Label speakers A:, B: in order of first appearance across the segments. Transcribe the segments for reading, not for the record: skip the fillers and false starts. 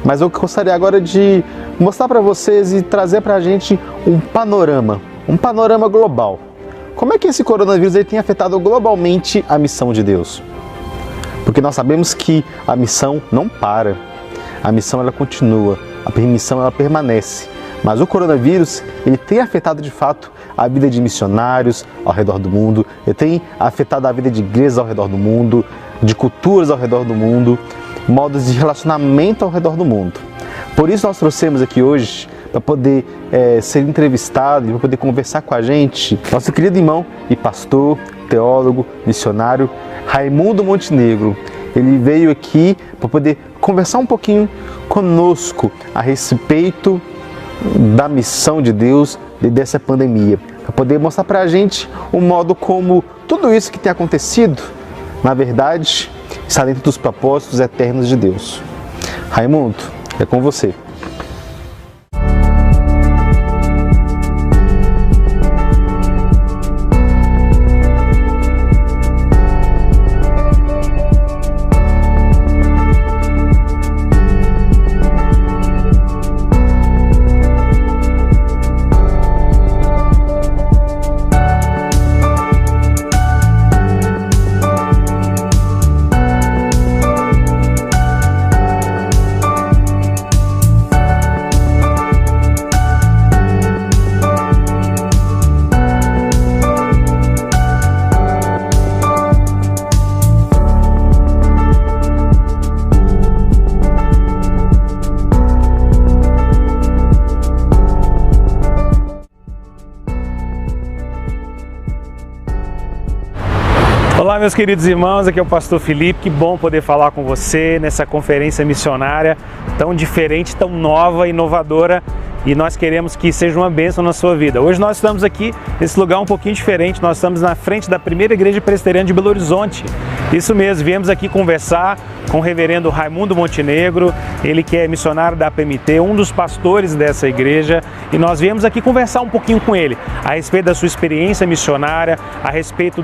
A: mas eu gostaria agora de mostrar para vocês e trazer para a gente um panorama global. Como é que esse coronavírus tem afetado globalmente a missão de Deus? Porque nós sabemos que a missão não para, a missão ela continua, a missão ela permanece. Mas o coronavírus, ele tem afetado de fato a vida de missionários ao redor do mundo, ele tem afetado a vida de igrejas ao redor do mundo, de culturas ao redor do mundo, modos de relacionamento ao redor do mundo. Por isso nós trouxemos aqui hoje, para poder ser entrevistado e para poder conversar com a gente, nosso querido irmão e pastor, teólogo, missionário, Raimundo Montenegro. Ele veio aqui para poder conversar um pouquinho conosco a respeito da missão de Deus e dessa pandemia, para poder mostrar para a gente o modo como tudo isso que tem acontecido, na verdade, está dentro dos propósitos eternos de Deus. Raimundo, é com você.
B: Olá, meus queridos irmãos, aqui é o pastor Felipe, que bom poder falar com você nessa conferência missionária tão diferente, tão nova, inovadora, e nós queremos que seja uma bênção na sua vida. Hoje nós estamos aqui nesse lugar um pouquinho diferente, nós estamos na frente da primeira igreja presbiteriana de Belo Horizonte. Isso mesmo, viemos aqui conversar com o reverendo Raimundo Montenegro, ele que é missionário da APMT, um dos pastores dessa igreja, e nós viemos aqui conversar um pouquinho com ele a respeito da sua experiência missionária, a respeito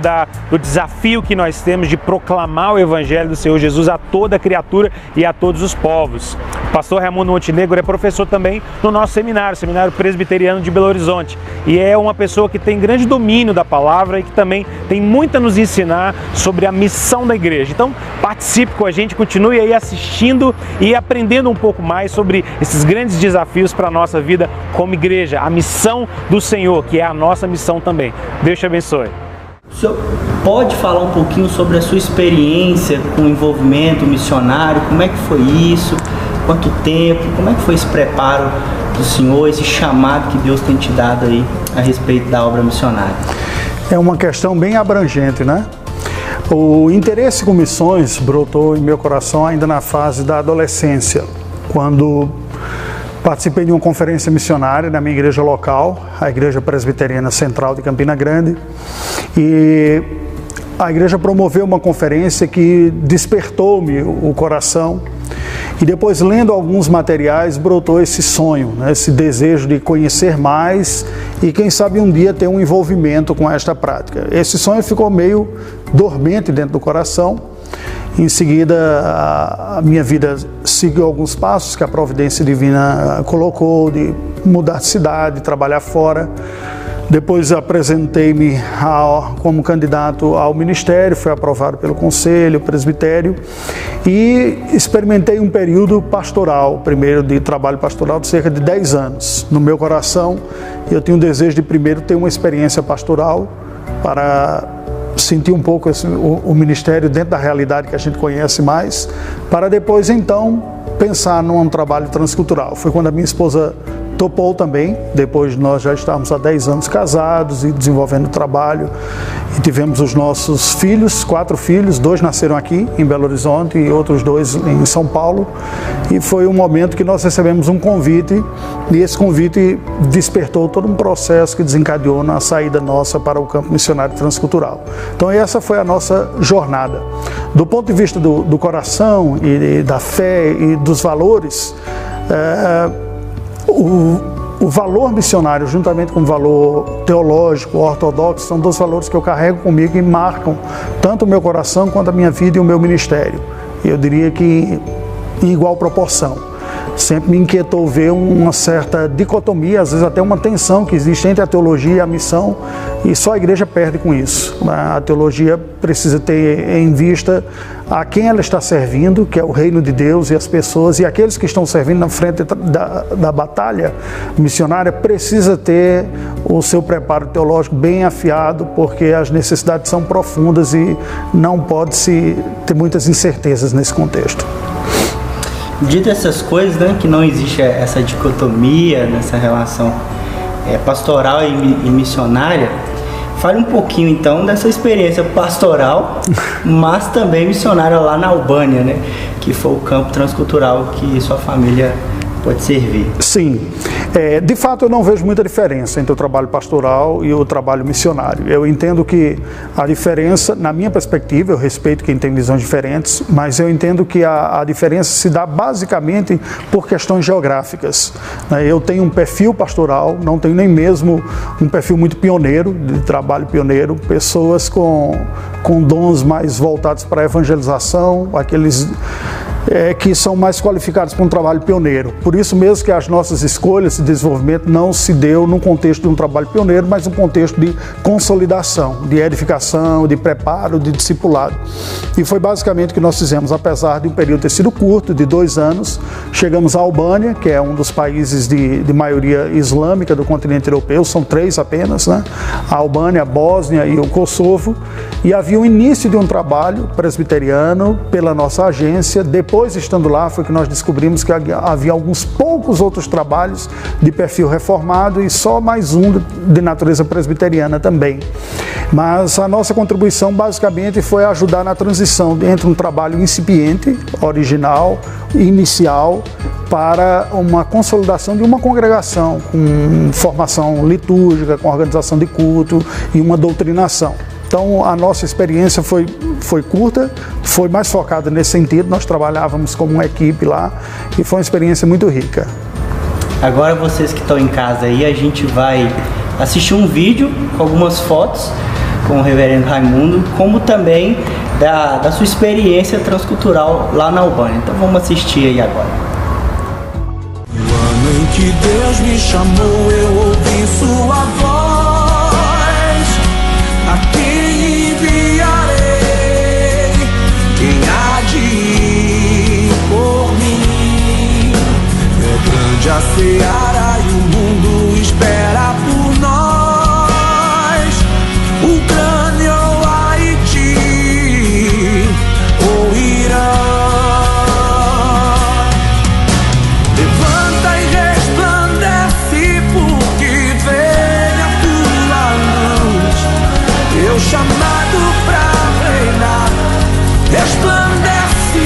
B: do desafio que nós temos de proclamar o Evangelho do Senhor Jesus a toda criatura e a todos os povos. O pastor Raimundo Montenegro é professor também no nosso Seminário Presbiteriano de Belo Horizonte, e é uma pessoa que tem grande domínio da palavra e que também tem muito a nos ensinar sobre a missão da igreja. Então participe com a gente, continue aí assistindo e aprendendo um pouco mais sobre esses grandes desafios para a nossa vida como igreja, a missão do Senhor, que é a nossa missão também. Deus te abençoe.
C: O senhor pode falar um pouquinho sobre a sua experiência com o envolvimento missionário? Como é que foi isso? Quanto tempo? Como é que foi esse preparo do senhor, esse chamado que Deus tem te dado aí a respeito da obra missionária?
D: É uma questão bem abrangente, né? O interesse com missões brotou em meu coração ainda na fase da adolescência, quando participei de uma conferência missionária na minha igreja local, a Igreja Presbiteriana Central de Campina Grande, e a igreja promoveu uma conferência que despertou-me o coração, e depois, lendo alguns materiais, brotou esse sonho, né, esse desejo de conhecer mais e, quem sabe, um dia ter um envolvimento com esta prática. Esse sonho ficou meio dormente dentro do coração. Em seguida, a minha vida seguiu alguns passos que a providência divina colocou, de mudar de cidade, trabalhar fora. Depois apresentei-me como candidato ao ministério, fui aprovado pelo conselho, presbitério, e experimentei um período pastoral, primeiro de trabalho pastoral de cerca de 10 anos. No meu coração, eu tinha um desejo de primeiro ter uma experiência pastoral para sentir um pouco o ministério dentro da realidade que a gente conhece mais, para depois então pensar num trabalho transcultural. Foi quando a minha esposa topou também, depois de nós já estarmos há 10 anos casados e desenvolvendo trabalho, e tivemos os nossos filhos, 4 filhos, 2 nasceram aqui em Belo Horizonte e outros 2 em São Paulo, e foi um momento que nós recebemos um convite, e esse convite despertou todo um processo que desencadeou na saída nossa para o campo missionário transcultural. Então essa foi a nossa jornada. Do ponto de vista do coração e da fé e dos valores, o valor missionário, juntamente com o valor teológico, ortodoxo, são 2 valores que eu carrego comigo e marcam tanto o meu coração quanto a minha vida e o meu ministério. Eu diria que em igual proporção. sempre me inquietou ver uma certa dicotomia, às vezes até uma tensão que existe entre a teologia e a missão, e só a igreja perde com isso. A teologia precisa ter em vista a quem ela está servindo, que é o reino de Deus e as pessoas, e aqueles que estão servindo na frente da batalha missionária precisa ter o seu preparo teológico bem afiado, porque as necessidades são profundas e não pode-se ter muitas incertezas nesse contexto.
C: Dito essas coisas, né, que não existe essa dicotomia nessa relação pastoral e missionária, fale um pouquinho então dessa experiência pastoral, mas também missionária lá na Albânia, né, que foi o campo transcultural que sua família pode servir.
D: Sim, de fato eu não vejo muita diferença entre o trabalho pastoral e o trabalho missionário. Eu entendo que a diferença, na minha perspectiva, eu respeito quem tem visões diferentes, mas eu entendo que a diferença se dá basicamente por questões geográficas. Eu tenho um perfil pastoral, não tenho nem mesmo um perfil muito pioneiro, de trabalho pioneiro, pessoas com dons mais voltados para a evangelização, aqueles que são mais qualificados para um trabalho pioneiro. Por isso mesmo que as nossas escolhas de desenvolvimento não se deu num contexto de um trabalho pioneiro, mas num contexto de consolidação, de edificação, de preparo, de discipulado. E foi basicamente o que nós fizemos, apesar de um período ter sido curto, de 2 anos, chegamos à Albânia, que é um dos países de maioria islâmica do continente europeu, são 3 apenas, né? A Albânia, a Bósnia e o Kosovo, e havia o início de um trabalho presbiteriano pela nossa agência. Depois, estando lá, foi que nós descobrimos que havia alguns poucos outros trabalhos de perfil reformado e só mais um de natureza presbiteriana também. Mas a nossa contribuição basicamente foi ajudar na transição entre um trabalho incipiente, original, inicial, para uma consolidação de uma congregação com formação litúrgica, com organização de culto e uma doutrinação. Então, a nossa experiência foi curta, foi mais focada nesse sentido. Nós trabalhávamos como uma equipe lá e foi uma experiência muito rica.
C: Agora, vocês que estão em casa aí, a gente vai assistir um vídeo com algumas fotos com o reverendo Raimundo, como também da sua experiência transcultural lá na Albânia. Então, vamos assistir aí agora.
E: No ano em que Deus me chamou, eu ouvi sua voz. A quem enviarei? Quem há de ir por mim? É grande a seara e o mundo espera por nós. Ucrânia ou Haiti ou Irã. Levanta e resplandece, porque vem a tua luz. Teu chamado pra reinar resplandece,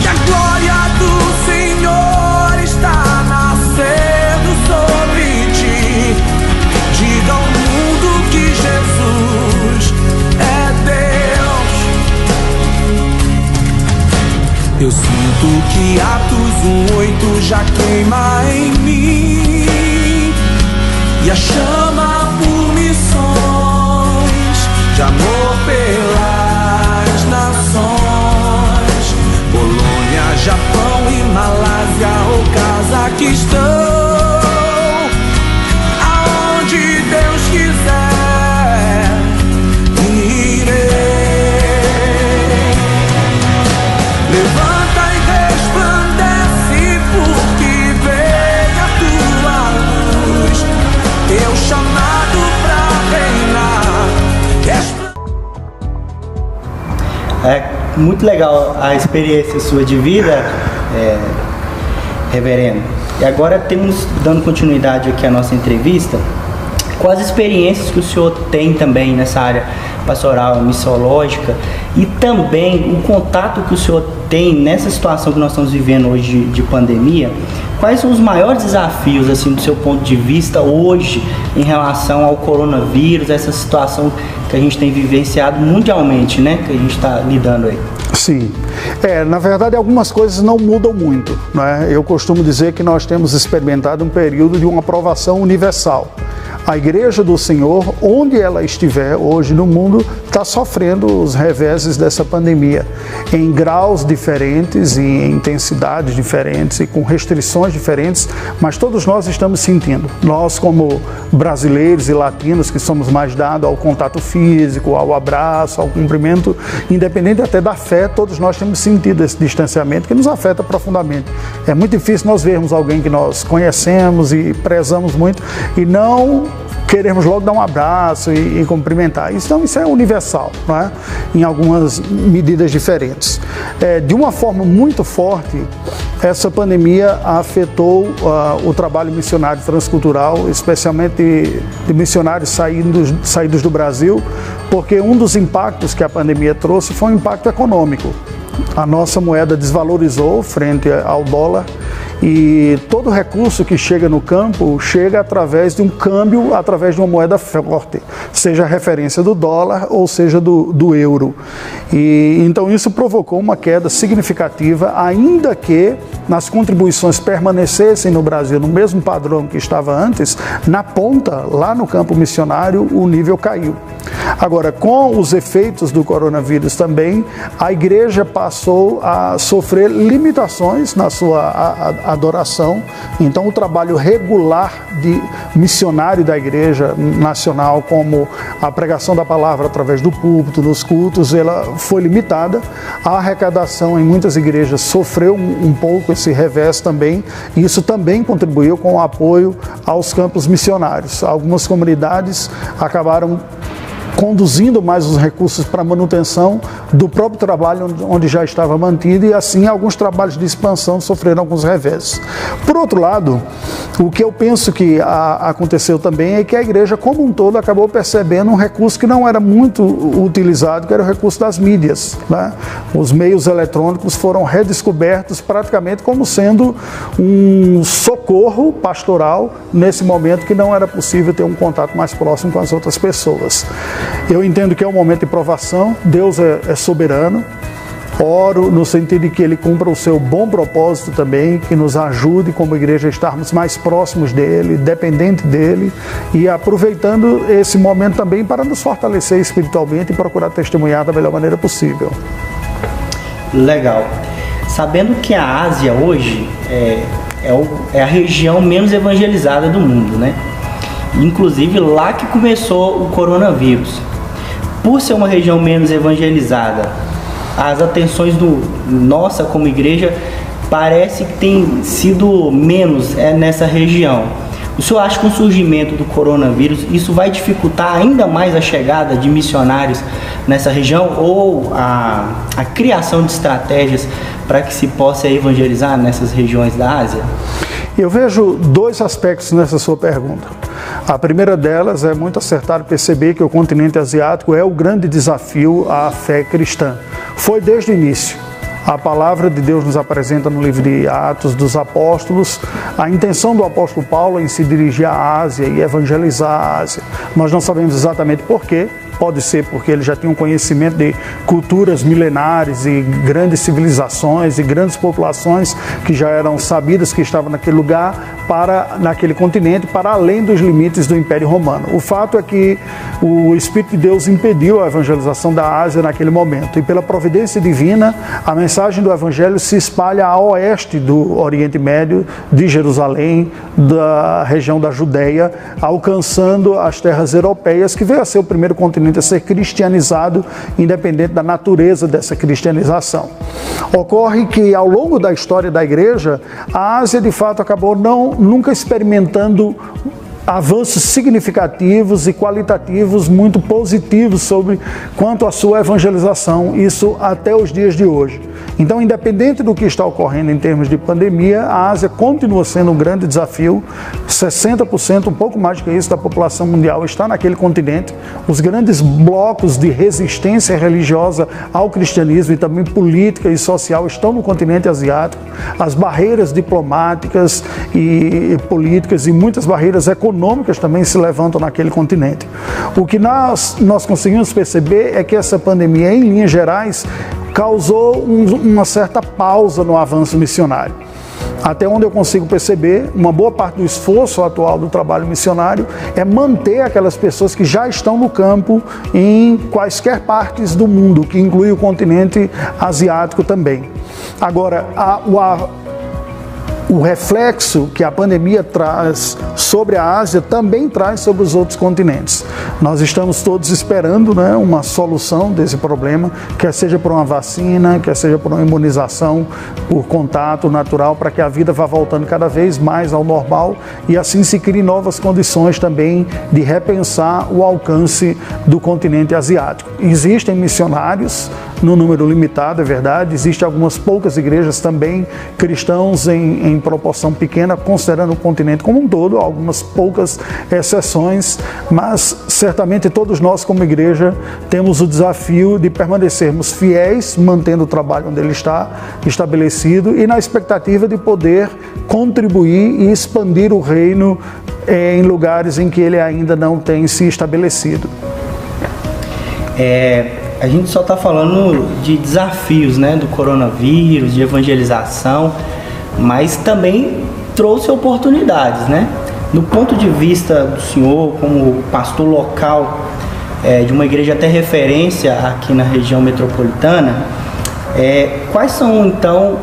E: que a glória do Senhor está nascendo sobre ti. Diga ao mundo que Jesus é Deus. Eu sinto que Atos 1:8 já queima em mim, e a chama por missões, de amor pelas nações. Polônia, Japão e Malásia ou Cazaquistão, aonde Deus quiser, irei. Levanta e resplandece, porque vem a tua luz. Teu chamado pra reinar.
C: É muito legal a experiência sua de vida, reverendo. E agora temos, dando continuidade aqui à nossa entrevista, com as experiências que o senhor tem também nessa área pastoral, missiológica, e também o contato que o senhor tem nessa situação que nós estamos vivendo hoje de pandemia. Quais são os maiores desafios, assim, do seu ponto de vista hoje em relação ao coronavírus, essa situação que a gente tem vivenciado mundialmente, né, que a gente está lidando aí?
D: Sim, na verdade algumas coisas não mudam muito, né? Eu costumo dizer que nós temos experimentado um período de uma aprovação universal. A Igreja do Senhor, onde ela estiver hoje no mundo, está sofrendo os reveses dessa pandemia, em graus diferentes e em intensidades diferentes e com restrições diferentes, mas todos nós estamos sentindo. Nós, como brasileiros e latinos, que somos mais dados ao contato físico, ao abraço, ao cumprimento, independente até da fé, todos nós temos sentido esse distanciamento que nos afeta profundamente. É muito difícil nós vermos alguém que nós conhecemos e prezamos muito e não queremos logo dar um abraço e cumprimentar. Então isso é universal, não é? Em algumas medidas diferentes. De uma forma muito forte, essa pandemia afetou o trabalho missionário transcultural, especialmente de missionários saídos do Brasil, porque um dos impactos que a pandemia trouxe foi um impacto econômico. A nossa moeda desvalorizou frente ao dólar e todo recurso que chega no campo chega através de um câmbio, através de uma moeda forte, seja a referência do dólar ou seja do euro. E então isso provocou uma queda significativa, ainda que nas contribuições permanecessem no Brasil no mesmo padrão que estava antes, na ponta, lá no campo missionário, o nível caiu. Agora, com os efeitos do coronavírus também, a igreja passou a sofrer limitações na sua adoração. Então, o trabalho regular de missionário da igreja nacional, como a pregação da palavra através do púlpito, nos cultos, ela foi limitada. A arrecadação em muitas igrejas sofreu um pouco esse revés também, e isso também contribuiu com o apoio aos campos missionários. Algumas comunidades acabaram conduzindo mais os recursos para a manutenção do próprio trabalho onde já estava mantido, e assim alguns trabalhos de expansão sofreram alguns reveses. Por outro lado, o que eu penso que aconteceu também é que a igreja como um todo acabou percebendo um recurso que não era muito utilizado, que era o recurso das mídias, né? Os meios eletrônicos foram redescobertos praticamente como sendo um socorro pastoral nesse momento que não era possível ter um contato mais próximo com as outras pessoas. Eu entendo que é um momento de provação, Deus é soberano, oro no sentido de que Ele cumpra o seu bom propósito também, que nos ajude como igreja a estarmos mais próximos dEle, dependente dEle e aproveitando esse momento também para nos fortalecer espiritualmente e procurar testemunhar da melhor maneira possível.
C: Legal. Sabendo que a Ásia hoje é a região menos evangelizada do mundo, né? Inclusive lá que começou o coronavírus. Por ser uma região menos evangelizada, as atenções nossa como igreja parece que tem sido menos nessa região. O senhor acha que com o surgimento do coronavírus isso vai dificultar ainda mais a chegada de missionários nessa região ou a criação de estratégias para que se possa evangelizar nessas regiões da Ásia?
D: Eu vejo dois aspectos nessa sua pergunta. A primeira delas é muito acertado perceber que o continente asiático é o grande desafio à fé cristã. Foi desde o início. A palavra de Deus nos apresenta no livro de Atos dos Apóstolos a intenção do apóstolo Paulo em se dirigir à Ásia e evangelizar a Ásia. Nós não sabemos exatamente por quê. Pode ser porque ele já tinha um conhecimento de culturas milenares e grandes civilizações e grandes populações que já eram sabidas que estavam naquele lugar, naquele continente, para além dos limites do Império Romano. O fato é que o Espírito de Deus impediu a evangelização da Ásia naquele momento e pela providência divina, a mensagem do Evangelho se espalha a oeste do Oriente Médio, de Jerusalém, da região da Judéia, alcançando as terras europeias, que veio a ser o primeiro continente a ser cristianizado, independente da natureza dessa cristianização. Ocorre que ao longo da história da igreja, a Ásia de fato acabou nunca experimentando avanços significativos e qualitativos muito positivos quanto à sua evangelização, isso até os dias de hoje. Então, independente do que está ocorrendo em termos de pandemia, a Ásia continua sendo um grande desafio. 60%, um pouco mais do que isso, da população mundial está naquele continente. Os grandes blocos de resistência religiosa ao cristianismo e também política e social estão no continente asiático. As barreiras diplomáticas e políticas e muitas barreiras econômicas também se levantam naquele continente. O que nós conseguimos perceber é que essa pandemia, em linhas gerais, causou uma certa pausa no avanço missionário. Até onde eu consigo perceber, uma boa parte do esforço atual do trabalho missionário é manter aquelas pessoas que já estão no campo em quaisquer partes do mundo, que inclui o continente asiático também. Agora, o reflexo que a pandemia traz sobre a Ásia também traz sobre os outros continentes. Nós estamos todos esperando, né, uma solução desse problema, quer seja por uma vacina, quer seja por uma imunização por contato natural, para que a vida vá voltando cada vez mais ao normal e assim se criem novas condições também de repensar o alcance do continente asiático. Existem missionários no número limitado, é verdade, existem algumas poucas igrejas também cristãos em proporção pequena, considerando o continente como um todo, algumas poucas exceções, mas certamente todos nós como igreja temos o desafio de permanecermos fiéis, mantendo o trabalho onde ele está estabelecido e na expectativa de poder contribuir e expandir o reino em lugares em que ele ainda não tem se estabelecido.
C: A gente só está falando de desafios, né, do coronavírus, de evangelização, mas também trouxe oportunidades, né? No ponto de vista do senhor, como pastor local de uma igreja até referência aqui na região metropolitana, quais são então,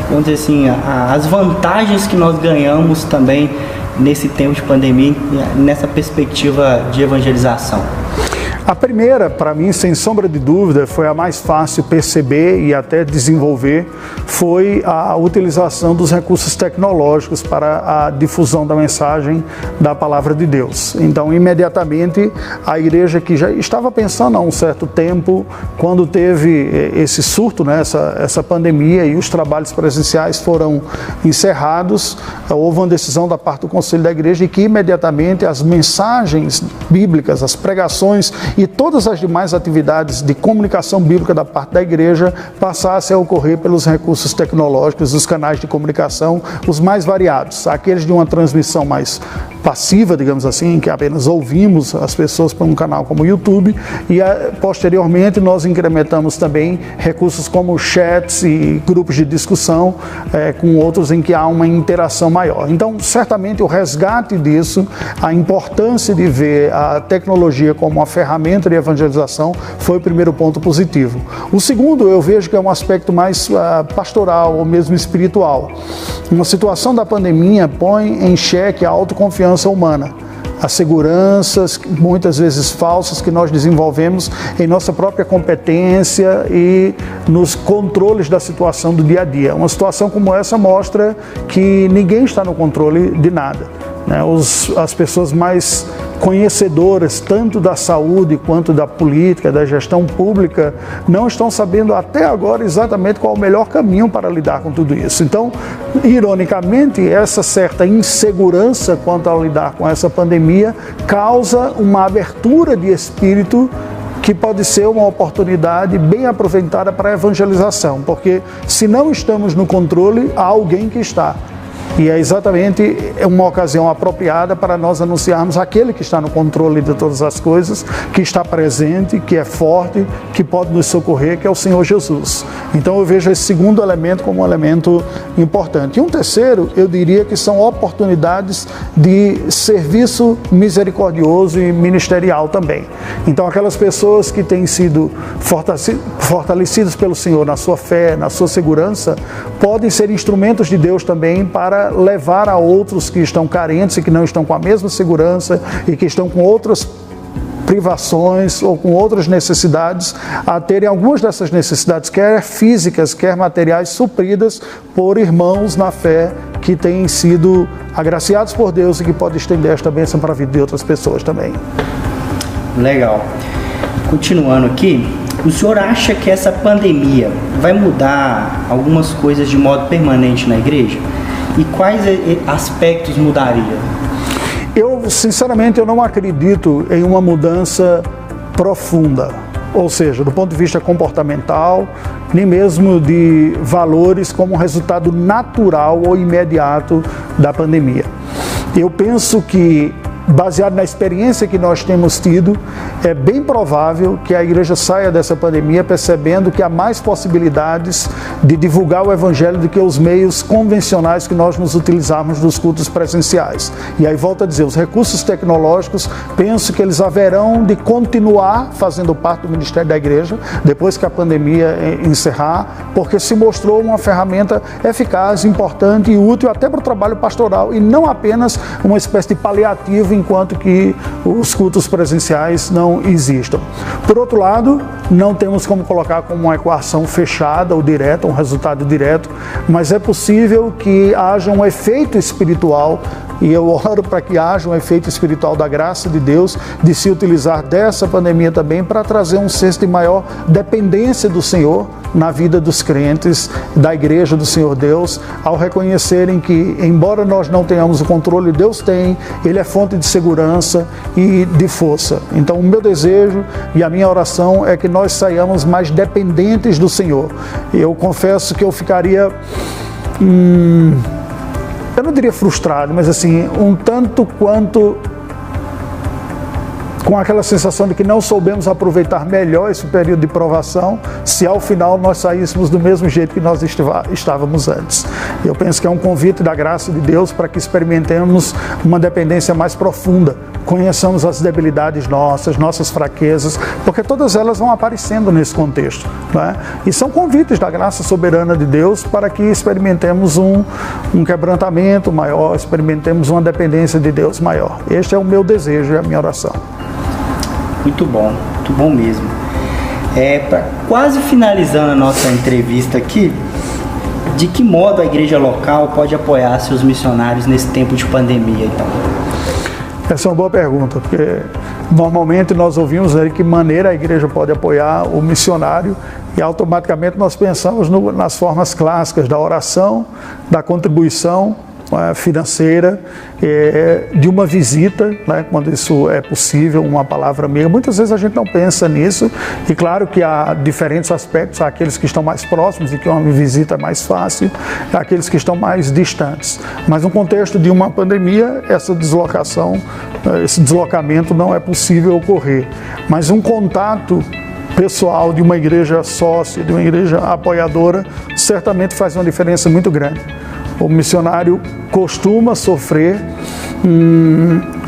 C: vamos dizer assim, as vantagens que nós ganhamos também nesse tempo de pandemia, nessa perspectiva de evangelização?
D: A primeira, para mim, sem sombra de dúvida, foi a mais fácil perceber e até desenvolver, foi a utilização dos recursos tecnológicos para a difusão da mensagem da Palavra de Deus. Então, imediatamente, a igreja que já estava pensando há um certo tempo, quando teve esse surto, né, essa pandemia e os trabalhos presenciais foram encerrados, houve uma decisão da parte do Conselho da Igreja e que imediatamente as mensagens bíblicas, as pregações e todas as demais atividades de comunicação bíblica da parte da igreja passassem a ocorrer pelos recursos tecnológicos, os canais de comunicação, os mais variados, aqueles de uma transmissão mais passiva, digamos assim, em que apenas ouvimos as pessoas por um canal como o YouTube, e posteriormente nós incrementamos também recursos como chats e grupos de discussão com outros em que há uma interação maior. Então, certamente o resgate disso, a importância de ver a tecnologia como uma ferramenta de evangelização foi o primeiro ponto positivo. O segundo, eu vejo que é um aspecto mais pastoral ou mesmo espiritual. Uma situação da pandemia põe em xeque a autoconfiança humana, as seguranças, muitas vezes falsas, que nós desenvolvemos em nossa própria competência e nos controles da situação do dia a dia. Uma situação como essa mostra que ninguém está no controle de nada, né? As pessoas mais conhecedoras, tanto da saúde quanto da política, da gestão pública, não estão sabendo até agora exatamente qual é o melhor caminho para lidar com tudo isso. Então, ironicamente, essa certa insegurança quanto a lidar com essa pandemia causa uma abertura de espírito que pode ser uma oportunidade bem aproveitada para a evangelização, porque se não estamos no controle, há alguém que está. E é exatamente uma ocasião apropriada para nós anunciarmos aquele que está no controle de todas as coisas, que está presente, que é forte, que pode nos socorrer, que é o Senhor Jesus. Então eu vejo esse segundo elemento como um elemento importante. E um terceiro, eu diria que são oportunidades de serviço misericordioso e ministerial também. Então aquelas pessoas que têm sido fortalecidas pelo Senhor na sua fé, na sua segurança, podem ser instrumentos de Deus também para levar a outros que estão carentes e que não estão com a mesma segurança e que estão com outras privações ou com outras necessidades, a terem algumas dessas necessidades, quer físicas, quer materiais, supridas por irmãos na fé que têm sido agraciados por Deus e que podem estender esta bênção para a vida de outras pessoas também.
C: Legal. Continuando aqui, o senhor acha que essa pandemia vai mudar algumas coisas de modo permanente na igreja? E quais aspectos mudaria?
D: Sinceramente, eu não acredito em uma mudança profunda, ou seja, do ponto de vista comportamental, nem mesmo de valores como resultado natural ou imediato da pandemia. Eu penso que baseado na experiência que nós temos tido, é bem provável que a igreja saia dessa pandemia percebendo que há mais possibilidades de divulgar o evangelho do que os meios convencionais que nós nos utilizarmos nos cultos presenciais. E aí volto a dizer, os recursos tecnológicos, penso que eles haverão de continuar fazendo parte do ministério da igreja, depois que a pandemia encerrar, porque se mostrou uma ferramenta eficaz, importante e útil até para o trabalho pastoral, e não apenas uma espécie de paliativo enquanto que os cultos presenciais não existam. Por outro lado, não temos como colocar como uma equação fechada ou direta, um resultado direto, mas é possível que haja um efeito espiritual, e eu oro para que haja um efeito espiritual da graça de Deus, de se utilizar dessa pandemia também para trazer um senso de maior dependência do Senhor na vida dos crentes, da igreja do Senhor Deus, ao reconhecerem que, embora nós não tenhamos o controle, Deus tem, Ele é fonte de segurança e de força. Então, o meu desejo e a minha oração é que nós saiamos mais dependentes do Senhor. Eu confesso que eu ficaria... eu não diria frustrado, mas assim, um tanto quanto com aquela sensação de que não soubemos aproveitar melhor esse período de provação, se ao final nós saíssemos do mesmo jeito que nós estávamos antes. Eu penso que é um convite da graça de Deus para que experimentemos uma dependência mais profunda, conheçamos as debilidades nossas fraquezas, porque todas elas vão aparecendo nesse contexto, não é? E são convites da graça soberana de Deus para que experimentemos um quebrantamento maior, experimentemos uma dependência de Deus maior. Este é o meu desejo e a minha oração.
C: Muito bom mesmo. Quase finalizando a nossa entrevista aqui, de que modo a igreja local pode apoiar seus missionários nesse tempo de pandemia, então?
D: Essa é uma boa pergunta, porque normalmente nós ouvimos de que maneira a igreja pode apoiar o missionário e automaticamente nós pensamos nas formas clássicas da oração, da contribuição financeira, de uma visita, né, quando isso é possível, uma palavra amiga. Muitas vezes a gente não pensa nisso, e claro que há diferentes aspectos, há aqueles que estão mais próximos e que uma visita é mais fácil, há aqueles que estão mais distantes. Mas no contexto de uma pandemia, esse deslocamento não é possível ocorrer. Mas um contato pessoal de uma igreja sócia, de uma igreja apoiadora, certamente faz uma diferença muito grande. O missionário costuma sofrer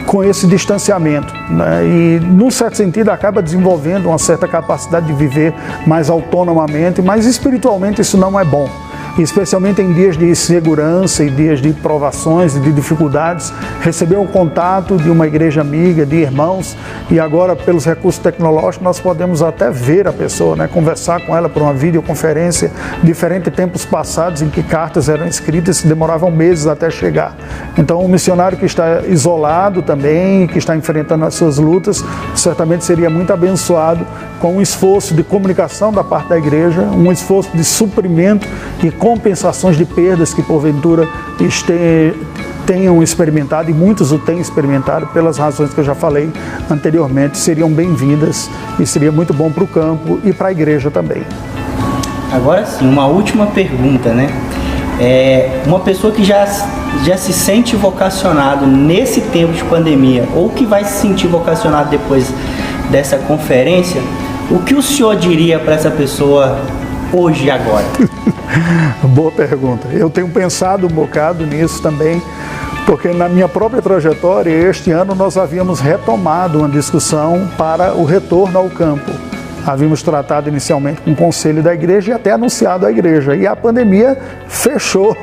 D: com esse distanciamento, né? E, num certo sentido, acaba desenvolvendo uma certa capacidade de viver mais autonomamente, mas espiritualmente isso não é bom. Especialmente em dias de insegurança e dias de provações e de dificuldades, receber o contato de uma igreja amiga, de irmãos, e agora pelos recursos tecnológicos nós podemos até ver a pessoa, né? Conversar com ela por uma videoconferência, diferente de tempos passados em que cartas eram escritas e demoravam meses até chegar. Então um missionário que está isolado também, que está enfrentando as suas lutas, certamente seria muito abençoado com um esforço de comunicação da parte da igreja, um esforço de suprimento e compensações de perdas que porventura tenham experimentado, e muitos o têm experimentado pelas razões que eu já falei anteriormente, seriam bem-vindas e seria muito bom para o campo e para a igreja também.
C: Agora sim, uma última pergunta, né? Uma pessoa que já se sente vocacionado nesse tempo de pandemia, ou que vai se sentir vocacionado depois dessa conferência, o que o senhor diria para essa pessoa hoje e agora?
D: Boa pergunta. Eu tenho pensado um bocado nisso também, porque na minha própria trajetória, este ano nós havíamos retomado uma discussão para o retorno ao campo. Havíamos tratado inicialmente com o conselho da igreja e até anunciado à igreja. E a pandemia fechou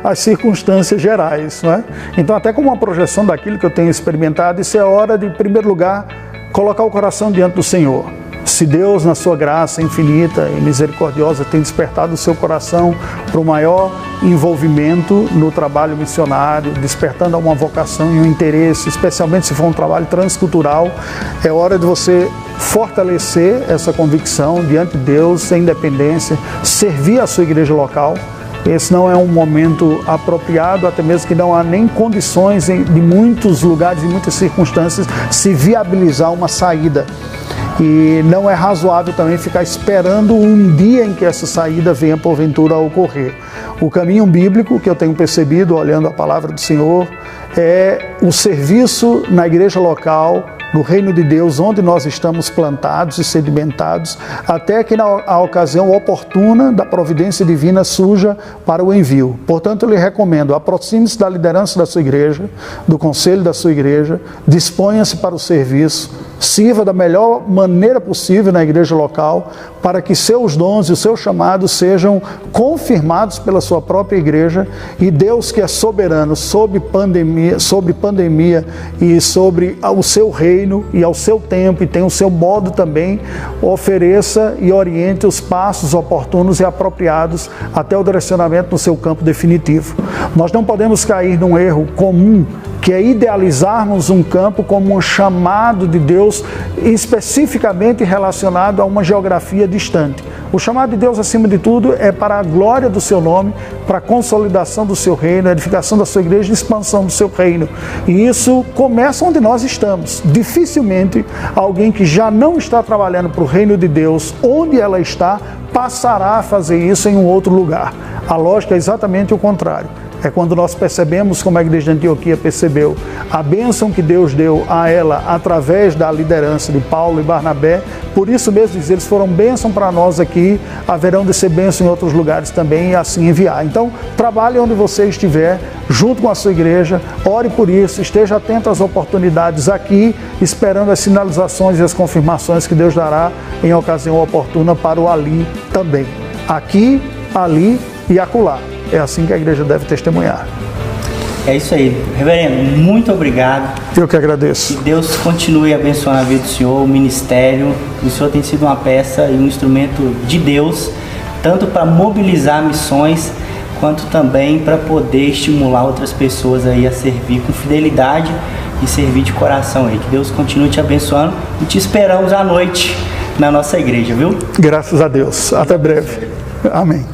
D: as circunstâncias gerais, não é? Então, até como uma projeção daquilo que eu tenho experimentado, isso é hora de, em primeiro lugar, colocar o coração diante do Senhor. Se Deus, na sua graça infinita e misericordiosa, tem despertado o seu coração para o maior envolvimento no trabalho missionário, despertando a uma vocação e um interesse, especialmente se for um trabalho transcultural, é hora de você fortalecer essa convicção diante de Deus, em independência, servir a sua igreja local. Esse não é um momento apropriado, até mesmo que não há nem condições de muitos lugares e muitas circunstâncias se viabilizar uma saída. E não é razoável também ficar esperando um dia em que essa saída venha porventura a ocorrer. O caminho bíblico que eu tenho percebido, olhando a palavra do Senhor, é o serviço na igreja local, no reino de Deus, onde nós estamos plantados e sedimentados, até que a ocasião oportuna da providência divina surja para o envio. Portanto, eu lhe recomendo, aproxime-se da liderança da sua igreja, do conselho da sua igreja, disponha-se para o serviço, sirva da melhor maneira possível na igreja local, para que seus dons e os seus chamados sejam confirmados pela sua própria igreja, e Deus, que é soberano sobre pandemia e sobre o seu reino e ao seu tempo, e tem o seu modo também, ofereça e oriente os passos oportunos e apropriados até o direcionamento no seu campo definitivo. Nós não podemos cair num erro comum, que é idealizarmos um campo como um chamado de Deus especificamente relacionado a uma geografia distante. O chamado de Deus, acima de tudo, é para a glória do seu nome, para a consolidação do seu reino, a edificação da sua igreja e a expansão do seu reino. E isso começa onde nós estamos. Dificilmente alguém que já não está trabalhando para o reino de Deus, onde ela está, passará a fazer isso em um outro lugar. A lógica é exatamente o contrário. É quando nós percebemos, como a igreja de Antioquia percebeu, a bênção que Deus deu a ela através da liderança de Paulo e Barnabé. Por isso mesmo, eles foram bênção para nós aqui, haverão de ser bênção em outros lugares também, e assim enviar. Então, trabalhe onde você estiver, junto com a sua igreja, ore por isso, esteja atento às oportunidades aqui, esperando as sinalizações e as confirmações que Deus dará em ocasião oportuna para o ali também. Aqui, ali e acolá. É assim que a igreja deve testemunhar.
C: É isso aí. Reverendo, muito obrigado.
D: Eu que agradeço.
C: Que Deus continue abençoando a vida do Senhor, o ministério. O Senhor tem sido uma peça e um instrumento de Deus, tanto para mobilizar missões, quanto também para poder estimular outras pessoas aí a servir com fidelidade e servir de coração aí. Que Deus continue te abençoando e te esperamos à noite na nossa igreja, viu?
D: Graças a Deus. Até breve. Amém.